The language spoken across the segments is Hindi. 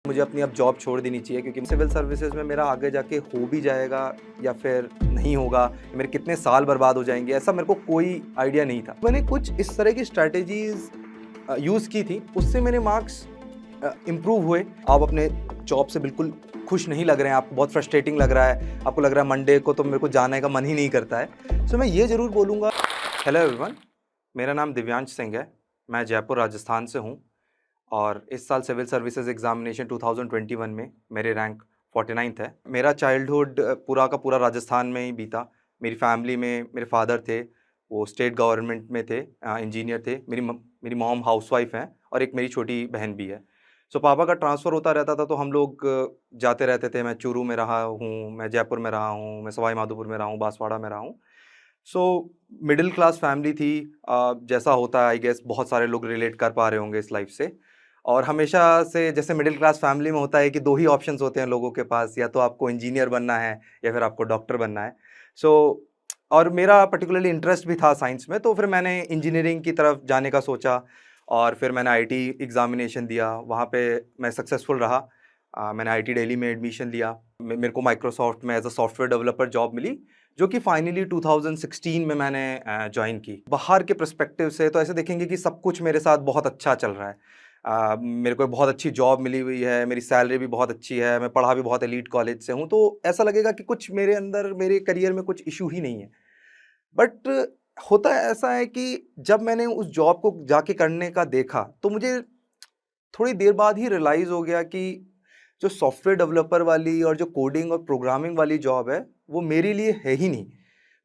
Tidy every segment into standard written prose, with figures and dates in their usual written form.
मुझे अपनी अब जॉब छोड़ देनी चाहिए क्योंकि सिविल सर्विसेज में मेरा आगे जाके हो भी जाएगा या फिर नहीं होगा, मेरे कितने साल बर्बाद हो जाएंगे, ऐसा मेरे को कोई आइडिया नहीं था। मैंने कुछ इस तरह की स्ट्रैटेजीज यूज़ की थी, उससे मेरे मार्क्स इम्प्रूव हुए। आप अपने जॉब से बिल्कुल खुश नहीं लग रहे हैं, आपको बहुत फ्रस्ट्रेटिंग लग रहा है, आपको लग रहा है मंडे को तो मेरे को जाने का मन ही नहीं करता है। सो मैं ये ज़रूर बोलूँगा। हेलो एवरीवन, मेरा नाम दिव्यांश सिंह है, मैं जयपुर राजस्थान से हूँ और इस साल सिविल सर्विसेज एग्जामिनेशन 2021 में मेरे रैंक 49th है। मेरा चाइल्डहुड पूरा का पूरा राजस्थान में ही बीता। मेरी फैमिली में मेरे फादर थे, वो स्टेट गवर्नमेंट में थे, इंजीनियर थे। मेरी मॉम हाउसवाइफ हैं और एक मेरी छोटी बहन भी है। सो पापा का ट्रांसफ़र होता रहता था तो हम लोग जाते रहते थे। मैं चूरू में रहा हूँ, मैं जयपुर में रहा हूँ, मैं सवाई माधोपुर में रहा हूँ, बांसवाड़ा में रहा हूँ। सो मिडिल क्लास फैमिली थी। जैसा होता है आई गेस बहुत सारे लोग रिलेट कर पा रहे होंगे इस लाइफ से। और हमेशा से जैसे मिडिल क्लास फैमिली में होता है कि दो ही ऑप्शंस होते हैं लोगों के पास, या तो आपको इंजीनियर बनना है या फिर आपको डॉक्टर बनना है। सो और मेरा पर्टिकुलरली इंटरेस्ट भी था साइंस में, तो फिर मैंने इंजीनियरिंग की तरफ जाने का सोचा और फिर मैंने आईटी एग्ज़ामिनेशन दिया, वहाँ पे मैं सक्सेसफुल रहा। मैंने आईटी दिल्ली में एडमिशन लिया। मेरे को माइक्रोसॉफ्ट में as a software developer job मिली, जो कि फाइनली 2016 में मैंने ज्वाइन की। बाहर के पर्सपेक्टिव से तो ऐसे देखेंगे कि सब कुछ मेरे साथ बहुत अच्छा चल रहा है। मेरे को बहुत अच्छी जॉब मिली हुई है, मेरी सैलरी भी बहुत अच्छी है, मैं पढ़ा भी बहुत एलीट कॉलेज से हूँ, तो ऐसा लगेगा कि कुछ मेरे अंदर मेरे करियर में कुछ इशू ही नहीं है। बट होता ऐसा है कि जब मैंने उस जॉब को जाके करने का देखा तो मुझे थोड़ी देर बाद ही रियलाइज़ हो गया कि जो सॉफ्टवेयर डेवलपर वाली और जो कोडिंग और प्रोग्रामिंग वाली जॉब है, वो मेरे लिए है ही नहीं।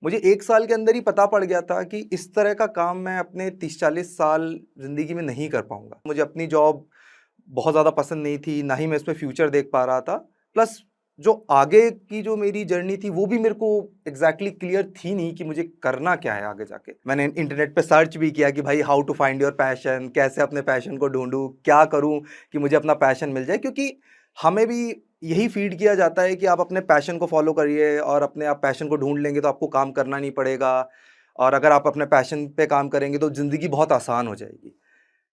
मुझे 1 साल के अंदर ही पता पड़ गया था कि इस तरह का काम मैं अपने 30-40 साल ज़िंदगी में नहीं कर पाऊँगा। मुझे अपनी जॉब बहुत ज़्यादा पसंद नहीं थी, ना ही मैं इसमें फ्यूचर देख पा रहा था। प्लस जो आगे की जो मेरी जर्नी थी, वो भी मेरे को एग्ज़ैक्टली क्लियर थी नहीं कि मुझे करना क्या है आगे जाके। मैंने इंटरनेट पे सर्च भी किया कि भाई how to find your passion, कैसे अपने पैशन को ढूँढूँ, क्या करूँ कि मुझे अपना पैशन मिल जाए? क्योंकि हमें भी यही फ़ीड किया जाता है कि आप अपने पैशन को फ़ॉलो करिए और अपने आप पैशन को ढूँढ लेंगे तो आपको काम करना नहीं पड़ेगा, और अगर आप अपने पैशन पे काम करेंगे तो ज़िंदगी बहुत आसान हो जाएगी।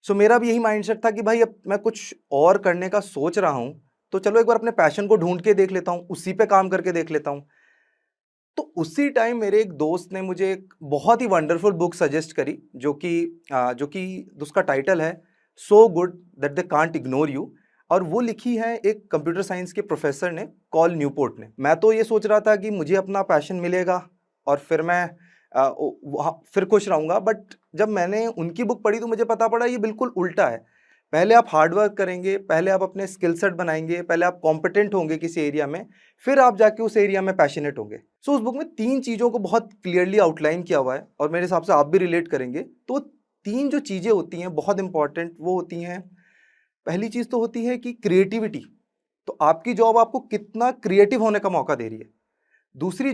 सो मेरा भी यही माइंडसेट था कि भाई अब मैं कुछ और करने का सोच रहा हूँ, तो चलो एक बार अपने पैशन को ढूँढ के देख लेता हूँ, उसी पे काम करके देख लेता हूँ। तो उसी टाइम मेरे एक दोस्त ने मुझे एक बहुत ही वंडरफुल बुक सजेस्ट करी, जो कि उसका टाइटल है so good that they can't ignore you, और वो लिखी है एक कंप्यूटर साइंस के प्रोफेसर ने, कॉल न्यूपोर्ट ने। मैं तो ये सोच रहा था कि मुझे अपना पैशन मिलेगा और फिर मैं वहाँ फिर खुश रहूँगा, बट जब मैंने उनकी बुक पढ़ी तो मुझे पता पड़ा ये बिल्कुल उल्टा है। पहले आप हार्ड वर्क करेंगे, पहले आप अपने स्किल सेट बनाएँगे, पहले आप कॉम्पिटेंट होंगे किसी एरिया में, फिर आप जाके उस एरिया में पैशनेट होंगे। सो उस बुक में 3 चीज़ों को बहुत क्लियरली आउटलाइन किया हुआ है और मेरे हिसाब से आप भी रिलेट करेंगे। तो 3 जो चीज़ें होती हैं बहुत इंपॉर्टेंट, वो होती हैं, पहली चीज़ तो होती है कि क्रिएटिविटी। तो आपकी जॉब आपको कितना क्रिएटिव होने का मौका दे रही है। दूसरी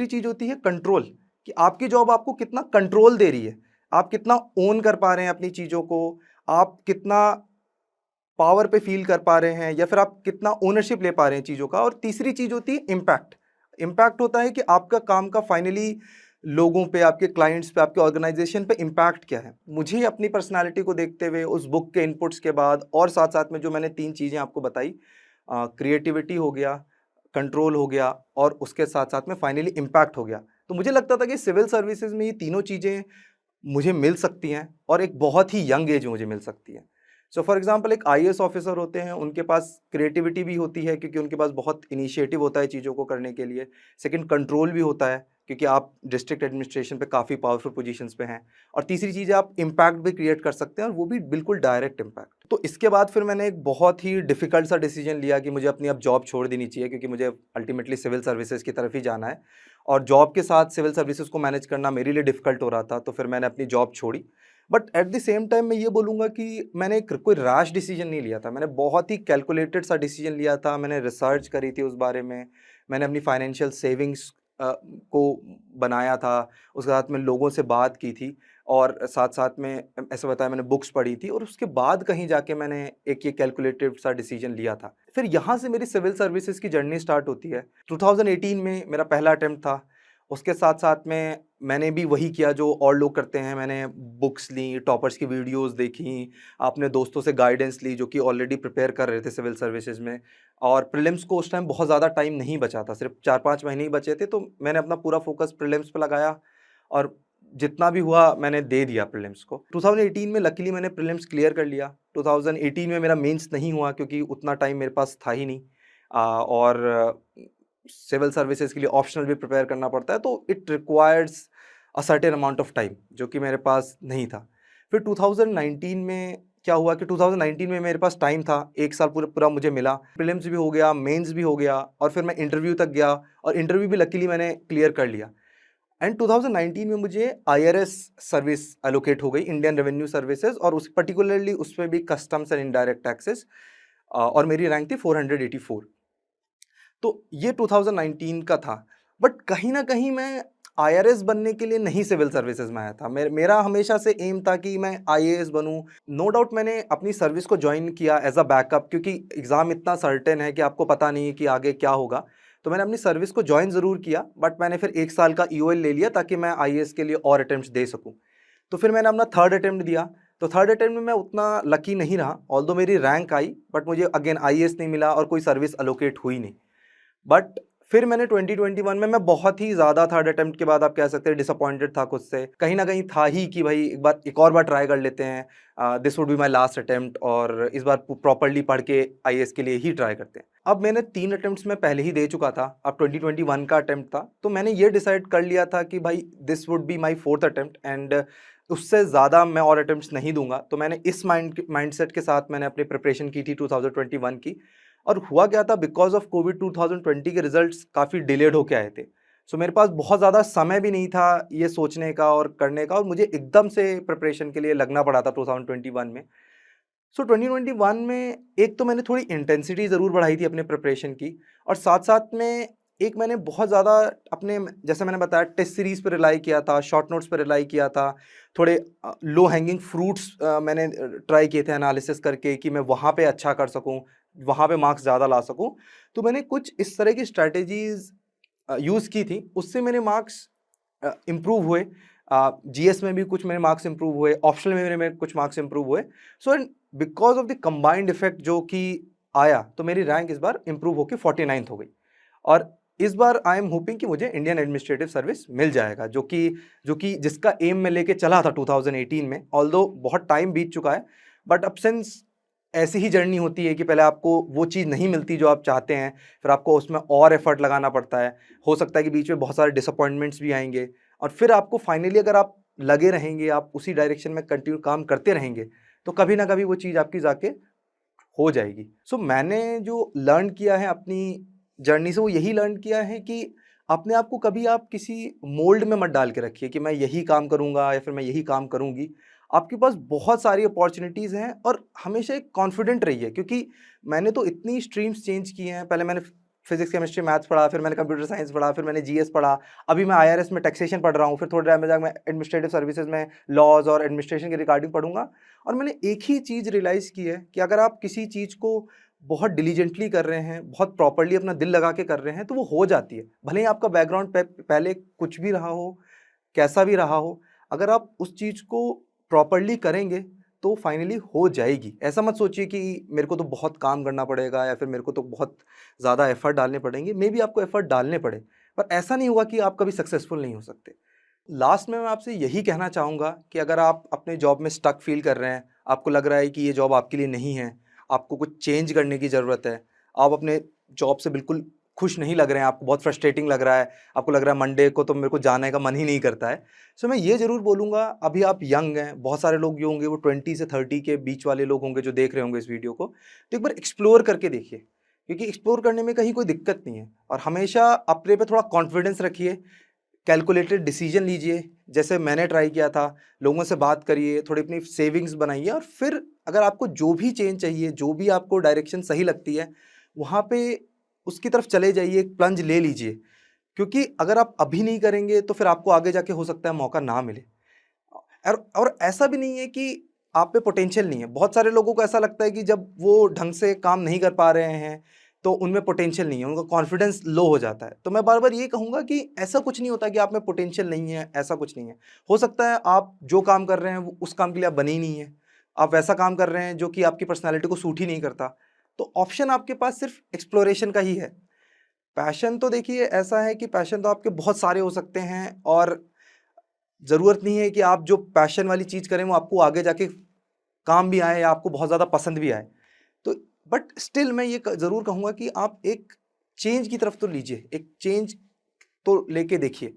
चीज़ होती है कंट्रोल, कि आपकी जॉब आपको कितना कंट्रोल दे रही है। आप कितना ओन कर पा रहे हैं अपनी चीज़ों को, आप कितना पावर पे फ़ील कर पा रहे हैं, या फिर आप कितना ओनरशिप ले पा रहे हैं चीज़ों का। और तीसरी चीज़ होती है इम्पैक्ट। इम्पैक्ट होता है कि आपका काम का फाइनली लोगों पे, आपके क्लाइंट्स पे, आपके ऑर्गेनाइजेशन पे इम्पैक्ट क्या है। मुझे अपनी पर्सनैलिटी को देखते हुए उस बुक के इनपुट्स के बाद और साथ-साथ में जो मैंने 3 चीज़ें आपको बताई, क्रिएटिविटी हो गया, कंट्रोल हो गया और उसके साथ-साथ में फाइनली इम्पैक्ट हो गया। तो मुझे लगता था कि सिविल सर्विसेज़ में ये तीनों चीज़ें मुझे मिल सकती हैं और एक बहुत ही यंग एज में मुझे मिल सकती हैं। सो फॉर एग्जांपल एक आईएएस ऑफिसर होते हैं, उनके पास क्रिएटिविटी भी होती है क्योंकि उनके पास बहुत इनिशिएटिव होता है चीज़ों को करने के लिए। सेकंड, कंट्रोल भी होता है क्योंकि आप डिस्ट्रिक्ट एडमिनिस्ट्रेशन पे काफ़ी पावरफुल पोजीशंस पे हैं। और तीसरी चीज़ है, आप इम्पैक्ट भी क्रिएट कर सकते हैं और वो भी बिल्कुल डायरेक्ट इम्पैक्ट। तो इसके बाद फिर मैंने एक बहुत ही डिफ़िकल्ट सा डिसीजन लिया कि मुझे अपनी अब जॉब छोड़ देनी चाहिए क्योंकि मुझे अल्टीमेटली सिविल सर्विसेज़ की तरफ ही जाना है और जॉब के साथ सिविल सर्विसेज़ को मैनेज करना मेरे लिए डिफ़िकल्ट हो रहा था, तो फिर मैंने अपनी जॉब छोड़ी। But at the same time मैं ये बोलूँगा कि मैंने एक कोई रैश डिसीजन नहीं लिया था। मैंने बहुत ही कैलकुलेटेड सा डिसीजन लिया था। मैंने रिसर्च करी थी उस बारे में। मैंने अपनी फाइनेंशियल सेविंग्स को बनाया था। उसके साथ में लोगों से बात की थी और साथ-साथ में ऐसा बताया, मैंने बुक्स पढ़ी थी और उसके बाद कहीं जाके मैंने एक ये कैलकुलेटेड सा डिसीजन लिया था। फिर यहाँ से मेरी सिविल सर्विसेज़ की जर्नी स्टार्ट होती है। 2018 में मेरा पहला अटेम्प्ट था उसके साथ-साथ में मैंने भी वही किया जो और लोग करते हैं, मैंने बुक्स ली, टॉपर्स की वीडियोज़ देखी, अपने दोस्तों से गाइडेंस ली जो कि ऑलरेडी प्रिपेयर कर रहे थे सिविल सर्विसेज़ में। और प्रीलिम्स को उस टाइम बहुत ज़्यादा टाइम नहीं बचा था, सिर्फ 4-5 महीने ही बचे थे, तो मैंने अपना पूरा फ़ोकस प्रीलिम्स पे लगाया और जितना भी हुआ मैंने दे दिया प्रीलिम्स को। 2018 में लकीली मैंने प्रीलिम्स क्लियर कर लिया। 2018 में मेरा मेंस नहीं हुआ क्योंकि उतना टाइम मेरे पास था ही नहीं। और सिविल सर्विसेज के लिए ऑप्शनल भी प्रिपेयर करना पड़ता है, तो it requires a certain amount of time, जो कि मेरे पास नहीं था। फिर 2019 में क्या हुआ कि 2019 में मेरे पास टाइम था, 1 साल पूरा पूरा मुझे मिला। प्रीलिम्स भी हो गया, मेंस भी हो गया और फिर मैं इंटरव्यू तक गया और इंटरव्यू भी लकीली मैंने क्लियर कर लिया। एंड 2019 में मुझे आईआरएस सर्विस एलोकेट हो गई, इंडियन रेवेन्यू सर्विसेज, और उस पर्टिकुलरली उसमें भी कस्टम्स एंड इनडायरेक्ट टैक्सेस, और मेरी रैंक थी 484। तो ये 2019 का था। बट कहीं न कहीं मैं आईआरएस बनने के लिए नहीं सिविल सर्विसेज़ में आया था। मेरा हमेशा से एम था कि मैं आईएएस बनूँ। नो डाउट मैंने अपनी सर्विस को जॉइन किया एज़ अ बैकअप, क्योंकि एग्ज़ाम इतना सर्टेन है कि आपको पता नहीं है कि आगे क्या होगा। तो मैंने अपनी सर्विस को जॉइन ज़रूर किया, बट मैंने फिर 1 साल का ईओएल ले लिया ताकि मैं आईएएस के लिए और अटेम्प्ट्स दे सकूँ। तो फिर मैंने अपना थर्ड अटेम्प्ट दिया। तो थर्ड अटेम्प्ट में मैं उतना लकी नहीं रहा, ऑल्दो मेरी रैंक आई, बट मुझे अगेन आईएएस नहीं मिला और कोई सर्विस एलोकेट हुई नहीं। बट फिर मैंने 2021 में मैं बहुत ही ज़्यादा थर्ड अटेम्प्ट के बाद आप कह सकते हैं डिसअपॉइंटेड था खुद से। कहीं न कहीं था ही कि भाई एक और बार ट्राई कर लेते हैं। This would be my last attempt और इस बार प्रॉपर्ली पढ़ के आईएएस के लिए ही ट्राई करते हैं। अब मैंने 3 अटेम्प्ट्स में पहले ही दे चुका था, अब 2021 का अटेम्प्ट था, तो मैंने ये डिसाइड कर लिया था कि भाई this would be my 4th attempt and उससे ज़्यादा मैं और अटेम्प्ट्स नहीं दूँगा। तो मैंने इस माइंडसेट के साथ मैंने अपनी प्रिपरेशन की थी 2021 की। और हुआ क्या था, बिकॉज ऑफ कोविड 2020 के रिजल्ट्स काफ़ी डिलेड होके आए थे। सो मेरे पास बहुत ज़्यादा समय भी नहीं था ये सोचने का और करने का, और मुझे एकदम से प्रिपरेशन के लिए लगना पड़ा था 2021 में। सो 2021 में एक तो मैंने थोड़ी इंटेंसिटी ज़रूर बढ़ाई थी अपने प्रिपरेशन की, और साथ साथ में एक मैंने बहुत ज़्यादा अपने, जैसे मैंने बताया, टेस्ट सीरीज़ पर रिलाई किया था, शॉर्ट नोट्स पर रिलाई किया था, थोड़े लो हैंगिंग फ्रूट्स मैंने ट्राई किए थे एनालिसिस करके कि मैं वहाँ पे अच्छा कर सकूँ, वहाँ पे मार्क्स ज़्यादा ला सकूँ। तो मैंने कुछ इस तरह की स्ट्रैटेजीज़ यूज़ की थी, उससे मेरे मार्क्स इम्प्रूव हुए। जीएस में भी कुछ मेरे मार्क्स इम्प्रूव हुए, ऑप्शनल में मेरे कुछ मार्क्स इम्प्रूव हुए। So and because of the combined effect जो कि आया, तो मेरी रैंक इस बार इम्प्रूव होकर 49th हो गई। और इस बार आई एम होपिंग कि मुझे इंडियन एडमिनिस्ट्रेटिव सर्विस मिल जाएगा, जो कि जिसका एम मैं लेके चला था 2018 में। ऑल्दो बहुत टाइम बीत चुका है, बट अब सिंस ऐसी ही जर्नी होती है कि पहले आपको वो चीज़ नहीं मिलती जो आप चाहते हैं, फिर आपको उसमें और एफर्ट लगाना पड़ता है। हो सकता है कि बीच में बहुत सारे डिसअपॉइंटमेंट्स भी आएंगे, और फिर आपको फाइनली अगर आप लगे रहेंगे, आप उसी डायरेक्शन में कंटिन्यू काम करते रहेंगे, तो कभी ना कभी वो चीज़ आपकी जाके हो जाएगी। सो मैंने जो लर्न किया है अपनी जर्नी से, वो यही लर्न किया है कि अपने आप को कभी आप किसी मोल्ड में मत डाल के रखिए कि मैं यही काम करूँगा या फिर मैं यही काम करूँगी। आपके पास बहुत सारी अपॉर्चुनिटीज़ हैं, और हमेशा एक कॉन्फिडेंट रहिए, क्योंकि मैंने तो इतनी स्ट्रीम्स चेंज की हैं। पहले मैंने फिजिक्स, केमिस्ट्री, मैथ्स पढ़ा, फिर मैंने कंप्यूटर साइंस पढ़ा, फिर मैंने जीएस पढ़ा, अभी मैं आईआरएस में टैक्सेशन पढ़ रहा हूँ, फिर थोड़ी देर में जाकर मैं एडमिनिस्ट्रेटिव सर्विसेज में लॉज और एडमिनिस्ट्रेशन के रिगार्डिंग पढ़ूंगा। और मैंने एक ही चीज़ रियलाइज़ की है कि अगर आप किसी चीज़ को बहुत डिलीजेंटली कर रहे हैं, बहुत प्रॉपर्ली अपना दिल लगा के कर रहे हैं, तो वो हो जाती है। भले ही आपका बैकग्राउंड पहले कुछ भी रहा हो, कैसा भी रहा हो, अगर आप उस चीज़ को प्रॉपर्ली करेंगे तो फाइनली हो जाएगी। ऐसा मत सोचिए कि मेरे को तो बहुत काम करना पड़ेगा या फिर मेरे को तो बहुत ज़्यादा एफर्ट डालने पड़ेंगे। मे बी आपको एफर्ट डालने पड़े, पर ऐसा नहीं होगा कि आप कभी सक्सेसफुल नहीं हो सकते। लास्ट में मैं आपसे यही कहना चाहूँगा कि अगर आप अपने जॉब में स्टक फील कर रहे हैं, आपको लग रहा है कि ये जॉब आपके लिए नहीं है, आपको कुछ चेंज करने की ज़रूरत है, आप अपने जॉब से बिल्कुल खुश नहीं लग रहे हैं, आपको बहुत फ्रस्ट्रेटिंग लग रहा है, आपको लग रहा है मंडे को तो मेरे को जाने का मन ही नहीं करता है। सो मैं ये ज़रूर बोलूँगा, अभी आप यंग हैं, बहुत सारे लोग जो होंगे वो 20 से 30 के बीच वाले लोग होंगे जो देख रहे होंगे इस वीडियो को, तो एक बार एक्सप्लोर करके देखिए, क्योंकि एक्सप्लोर करने में कहीं कोई दिक्कत नहीं है। और हमेशा अपने पे थोड़ा कॉन्फिडेंस रखिए, कैलकुलेटेड डिसीजन लीजिए, जैसे मैंने ट्राई किया था। लोगों से बात करिए, थोड़ी अपनी सेविंग्स बनाइए, और फिर अगर आपको जो भी चेंज चाहिए, जो भी आपको डायरेक्शन सही लगती है, वहाँ पे उसकी तरफ चले जाइए, एक प्लंज ले लीजिए। क्योंकि अगर आप अभी नहीं करेंगे तो फिर आपको आगे जाके हो सकता है मौका ना मिले। और ऐसा भी नहीं है कि आप पे पोटेंशियल नहीं है। बहुत सारे लोगों को ऐसा लगता है कि जब वो ढंग से काम नहीं कर पा रहे हैं तो उनमें पोटेंशियल नहीं है, उनका कॉन्फिडेंस लो हो जाता है। तो मैं बार बार ये कहूँगा कि ऐसा कुछ नहीं होता कि आप में पोटेंशियल नहीं है, ऐसा कुछ नहीं है। हो सकता है आप जो काम कर रहे हैं वो उस काम के लिए आप बने ही नहीं है, आप वैसा काम कर रहे हैं जो कि आपकी पर्सनैलिटी को सूट ही नहीं करता। तो ऑप्शन आपके पास सिर्फ एक्सप्लोरेशन का ही है। पैशन तो देखिए ऐसा है कि पैशन तो आपके बहुत सारे हो सकते हैं, और ज़रूरत नहीं है कि आप जो पैशन वाली चीज़ करें वो आपको आगे जाके काम भी आए या आपको बहुत ज़्यादा पसंद भी आए। तो बट स्टिल मैं ये ज़रूर कहूँगा कि आप एक चेंज की तरफ तो लीजिए, एक चेंज तो लेके देखिए।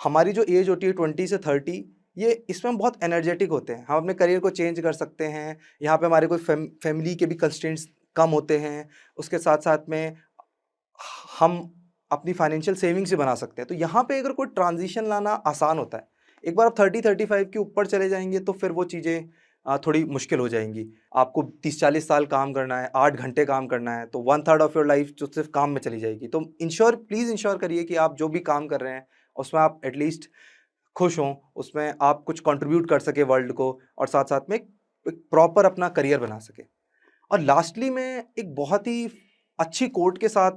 हमारी जो एज होती है 20 से 30, ये इसमें हम बहुत एनर्जेटिक होते हैं, हम अपने करियर को चेंज कर सकते हैं। यहाँ पे हमारे कोई फैमिली के भी कंस्ट्रेंट्स कम होते हैं, उसके साथ साथ में हम अपनी फाइनेंशियल सेविंग्स भी बना सकते हैं। तो यहाँ पे अगर कोई ट्रांजिशन लाना आसान होता है। एक बार आप 30-35 के ऊपर चले जाएंगे तो फिर वो चीज़ें थोड़ी मुश्किल हो जाएंगी। आपको 30-40 साल काम करना है, 8 घंटे काम करना है, तो 1/3 ऑफ योर लाइफ जो सिर्फ काम में चली जाएगी। तो प्लीज़ इंश्योर करिए कि आप जो भी काम कर रहे हैं उसमें आप एटलीस्ट खुश हों, उसमें आप कुछ कंट्रीब्यूट कर सके वर्ल्ड को, और साथ साथ में एक प्रॉपर अपना करियर बना सके। और लास्टली मैं एक बहुत ही अच्छी कोट के साथ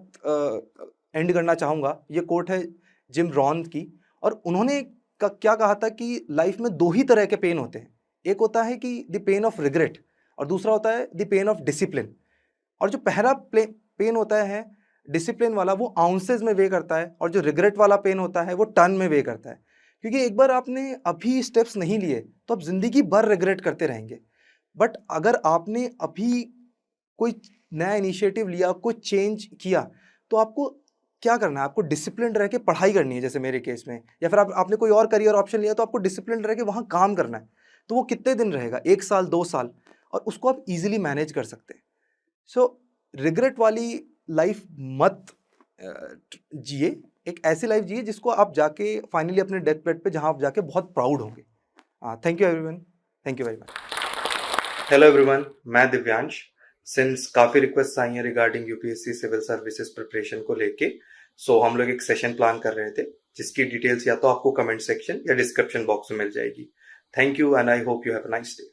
एंड करना चाहूँगा। ये कोट है जिम रॉन की, और उन्होंने क्या कहा था कि लाइफ में 2 ही तरह के पेन होते हैं। एक होता है कि द पेन ऑफ रिग्रेट, और दूसरा होता है द पेन ऑफ डिसिप्लिन। और जो पहला पेन होता है डिसिप्लिन वाला, वो आउंसेस में वे करता है, और जो रिग्रेट वाला पेन होता है वो टन में वे करता है। क्योंकि एक बार आपने अभी स्टेप्स नहीं लिए तो आप ज़िंदगी भर रिग्रेट करते रहेंगे। बट अगर आपने अभी कोई नया इनिशिएटिव लिया, कोई चेंज किया, तो आपको क्या करना है, आपको डिसिप्लिन रह के पढ़ाई करनी है, जैसे मेरे केस में, या फिर आपने कोई और करियर ऑप्शन लिया तो आपको डिसिप्लिन रह के वहाँ काम करना है। तो वो कितने दिन रहेगा, 1 साल 2 साल, और उसको आप ईजिली मैनेज कर सकते हैं। सो रिग्रेट वाली लाइफ मत जिए, एक ऐसी लाइफ जिए जिसको आप जाके फाइनली अपने डेथ बेड पे जहाँ आप जाके बहुत प्राउड होंगे। Thank you everyone, thank you very much. Hello everyone, मैं दिव्यांश। सिंस काफ़ी रिक्वेस्ट आई हैं regarding UPSC civil services preparation को लेके, सो हम लोग एक सेशन प्लान कर रहे थे, जिसकी डिटेल्स या तो आपको कमेंट सेक्शन या डिस्क्रिप्शन बॉक्स में मिल जाएगी। Thank you and I hope you have a nice day.